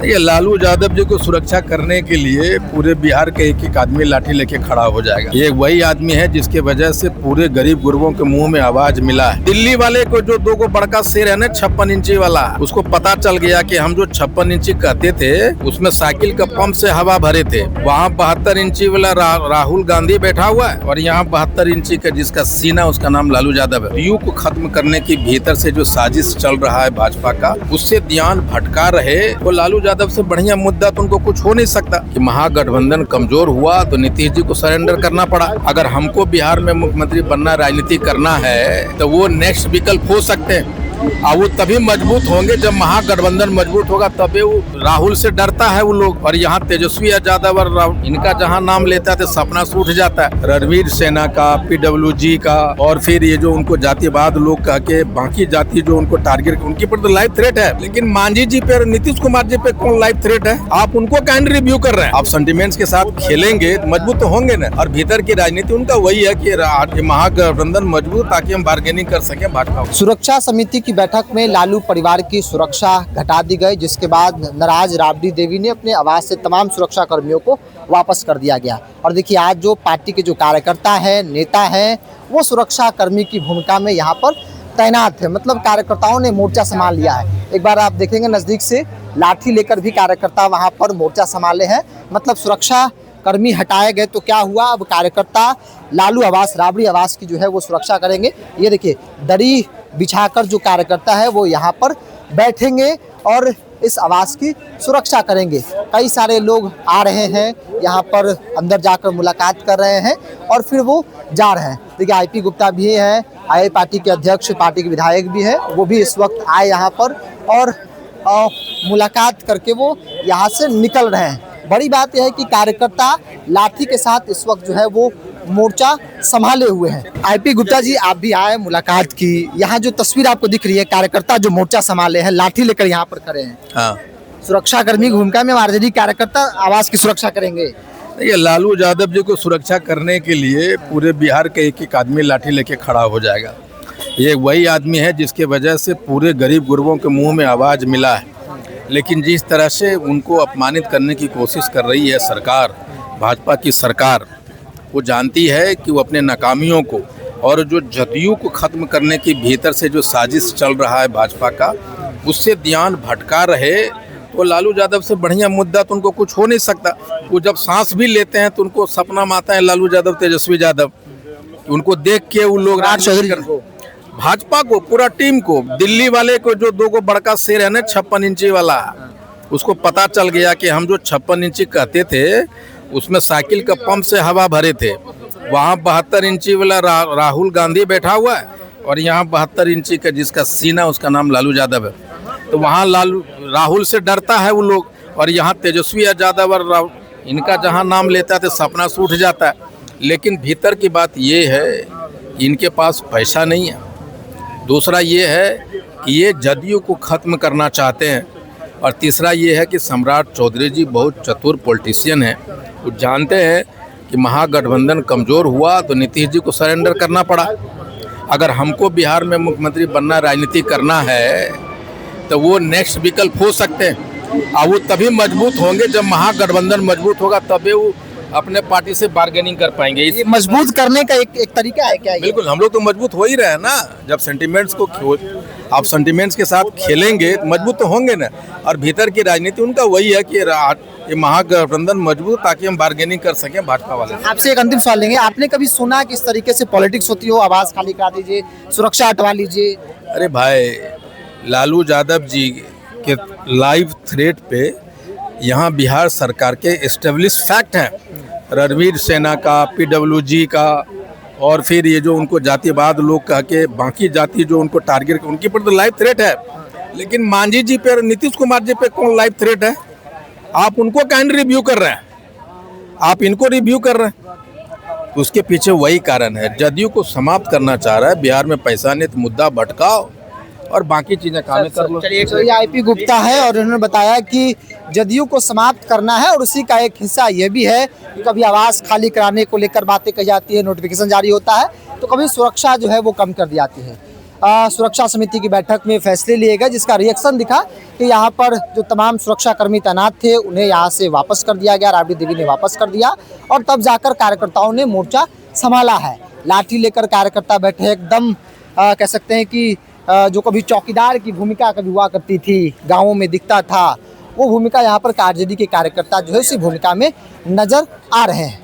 देखिए, लालू यादव जी को सुरक्षा करने के लिए पूरे बिहार के एक एक आदमी लाठी लेके खड़ा हो जाएगा। ये वही आदमी है जिसके वजह से पूरे गरीब गुरबों के मुंह में आवाज मिला है। दिल्ली वाले को जो 2 बड़का शेर है ना 56 इंची वाला, उसको पता चल गया कि हम जो 56 इंची कहते थे उसमें साइकिल का पंप से हवा भरे थे। वहाँ 72 इंची वाला राहुल गांधी बैठा हुआ है और यहाँ 72 इंची का जिसका सीना, उसका नाम लालू यादव है। यू को खत्म करने की भीतर से जो साजिश चल रहा है भाजपा का, उससे ध्यान भटका रहे। वो लालू यादव से बढ़िया मुद्दा तो उनको कुछ हो नहीं सकता कि महागठबंधन कमजोर हुआ तो नीतीश जी को सरेंडर करना पड़ा। अगर हमको बिहार में मुख्यमंत्री बनना, राजनीति करना है तो वो नेक्स्ट विकल्प हो सकते हैं और वो तभी मजबूत होंगे जब महागठबंधन मजबूत होगा। तभी वो राहुल से डरता है वो लोग। और यहाँ तेजस्वी यादव और इनका जहाँ नाम लेता है तो सपना से उठ जाता है। रणवीर सेना का, PWG का और फिर ये जो उनको जातिवाद लोग कह के बाकी जाति जो उनको टारगेट, उनके पर तो लाइव थ्रेट है। लेकिन मांझी जी पे, नीतीश कुमार जी पे कौन लाइव थ्रेट है? आप उनको कैंड रिव्यू कर रहे हैं। आप सेंटिमेंट्स के साथ खेलेंगे मजबूत तो होंगे ना। और भीतर की राजनीति उनका वही है कि महागठबंधन मजबूत, ताकि हम बार्गेनिंग कर सके भाजपा। सुरक्षा समिति की बैठक में लालू परिवार की सुरक्षा घटा दी गई, जिसके बाद नाराज राबड़ी देवी ने अपने आवास से तमाम सुरक्षा कर्मियों को वापस कर दिया गया। और देखिए, आज जो पार्टी के जो कार्यकर्ता है, नेता हैं, वो सुरक्षा कर्मी की भूमिका में यहाँ पर तैनात है। मतलब कार्यकर्ताओं ने मोर्चा संभाल लिया है। एक बार आप देखेंगे नजदीक से, लाठी लेकर भी कार्यकर्ता वहाँ पर मोर्चा संभाले हैं। मतलब सुरक्षा कर्मी हटाए गए तो क्या हुआ, अब कार्यकर्ता लालू आवास, राबड़ी आवास की जो है वो सुरक्षा करेंगे। ये देखिए, दरी बिछाकर जो कार्यकर्ता है वो यहाँ पर बैठेंगे और इस आवास की सुरक्षा करेंगे। कई सारे लोग आ रहे हैं यहाँ पर, अंदर जाकर मुलाकात कर रहे हैं और फिर वो जा रहे हैं। देखिए, IP गुप्ता भी हैं, आए पार्टी के अध्यक्ष, पार्टी के विधायक भी हैं, वो भी इस वक्त आए यहाँ पर और मुलाकात करके वो यहाँ से निकल रहे हैं। बड़ी बात यह है कि कार्यकर्ता लाठी के साथ इस वक्त जो है वो मोर्चा संभाले हुए हैं। IP गुप्ता जी, आप भी आए, मुलाकात की। यहाँ जो तस्वीर आपको दिख रही है, कार्यकर्ता जो मोर्चा संभाले हैं, लाठी लेकर यहाँ पर खड़े हैं। हाँ, सुरक्षा कर्मी की भूमिका में आरजेडी कार्यकर्ता आवास की सुरक्षा करेंगे। ये लालू यादव जी को सुरक्षा करने के लिए पूरे बिहार के एक एक आदमी लाठी लेके खड़ा हो जाएगा। ये वही आदमी है जिसके वजह से पूरे गरीब गुरबों के मुंह में आवाज मिला है। लेकिन जिस तरह से उनको अपमानित करने की कोशिश कर रही है सरकार, भाजपा की सरकार, वो जानती है कि वो अपने नाकामियों को और जो जदयू को ख़त्म करने की भीतर से जो साजिश चल रहा है भाजपा का, उससे ध्यान भटका रहे। तो लालू यादव से बढ़िया मुद्दा तो उनको कुछ हो नहीं सकता। वो जब सांस भी लेते हैं तो उनको सपना में आता है लालू यादव, तेजस्वी यादव। उनको देख के वो लोग भाजपा को, पूरा टीम को, दिल्ली वाले को जो 2 बड़का शेर है ना 56 इंची वाला, उसको पता चल गया कि हम जो 56 इंची कहते थे उसमें साइकिल का पंप से हवा भरे थे। वहाँ 72 इंची वाला राहुल गांधी बैठा हुआ है और यहाँ 72 इंची का जिसका सीना, उसका नाम लालू यादव है। तो वहाँ राहुल से डरता है वो लोग। और यहाँ तेजस्वी यादव और इनका जहाँ नाम लेता है तो सपना से उठ जाता है। लेकिन भीतर की बात ये है कि इनके पास पैसा नहीं है। दूसरा ये है कि ये जदयू को ख़त्म करना चाहते हैं। और तीसरा ये है कि सम्राट चौधरी जी बहुत चतुर पॉलिटिशियन हैं। वो जानते हैं कि महागठबंधन कमज़ोर हुआ तो नीतीश जी को सरेंडर करना पड़ा। अगर हमको बिहार में मुख्यमंत्री बनना, राजनीति करना है तो वो नेक्स्ट विकल्प हो सकते हैं और वो तभी मजबूत होंगे जब महागठबंधन मजबूत होगा। तभी वो अपने पार्टी से बार्गेनिंग कर पाएंगे। ये मजबूत करने का एक तरीका है क्या? बिल्कुल, हम लोग तो मजबूत हो ही रहे हैं ना। जब सेंटिमेंट्स को आप सेंटिमेंट्स के साथ खेलेंगे मजबूत तो होंगे ना। और भीतर की राजनीति उनका वही है कि ये महागठबंधन मजबूत, ताकि हम बार्गेनिंग कर सकें भाजपा वाले। आपसे एक अंतिम सवाल लेंगे, आपने कभी सुना कि इस तरीके से पॉलिटिक्स होती हो, आवाज खाली करा दीजिए, सुरक्षा हटवा लीजिए? अरे भाई, लालू यादव जी के लाइव थ्रेट पे यहाँ बिहार सरकार के एस्टेब्लिश फैक्ट हैं। रणवीर सेना का, PWG का और फिर ये जो उनको जातिवाद लोग कह के बाकी जाति जो उनको टारगेट, उनके पर तो लाइव थ्रेट है। लेकिन मांझी जी पे, नीतीश कुमार जी पे कौन लाइव थ्रेट है? आप उनको कैंड रिव्यू कर रहे हैं, आप इनको रिव्यू कर रहे हैं। तो उसके पीछे वही कारण है, जदयू को समाप्त करना चाह रहा है। बिहार में पैसा नहीं तो मुद्दा भटकाओ और बाकी चीजें काम कर लो। ये IP गुप्ता है और उन्होंने बताया कि जदयू को समाप्त करना है और उसी का एक हिस्सा ये भी है कि कभी आवास खाली कराने को लेकर बातें कही जाती है, नोटिफिकेशन जारी होता है, तो कभी सुरक्षा जो है वो कम कर दी जाती है। सुरक्षा समिति की बैठक में फैसले लिए गए, जिसका रिएक्शन दिखा कि यहाँ पर जो तमाम सुरक्षाकर्मी तैनात थे उन्हें यहाँ से वापस कर दिया गया, राबड़ी देवी ने वापस कर दिया और तब जाकर कार्यकर्ताओं ने मोर्चा संभाला है। लाठी लेकर कार्यकर्ता बैठे एकदम कह सकते हैं कि जो कभी चौकीदार की भूमिका कभी हुआ करती थी, गाँवों में दिखता था, वो भूमिका यहाँ पर आरजेडी के कार्यकर्ता जो है उसी भूमिका में नजर आ रहे हैं।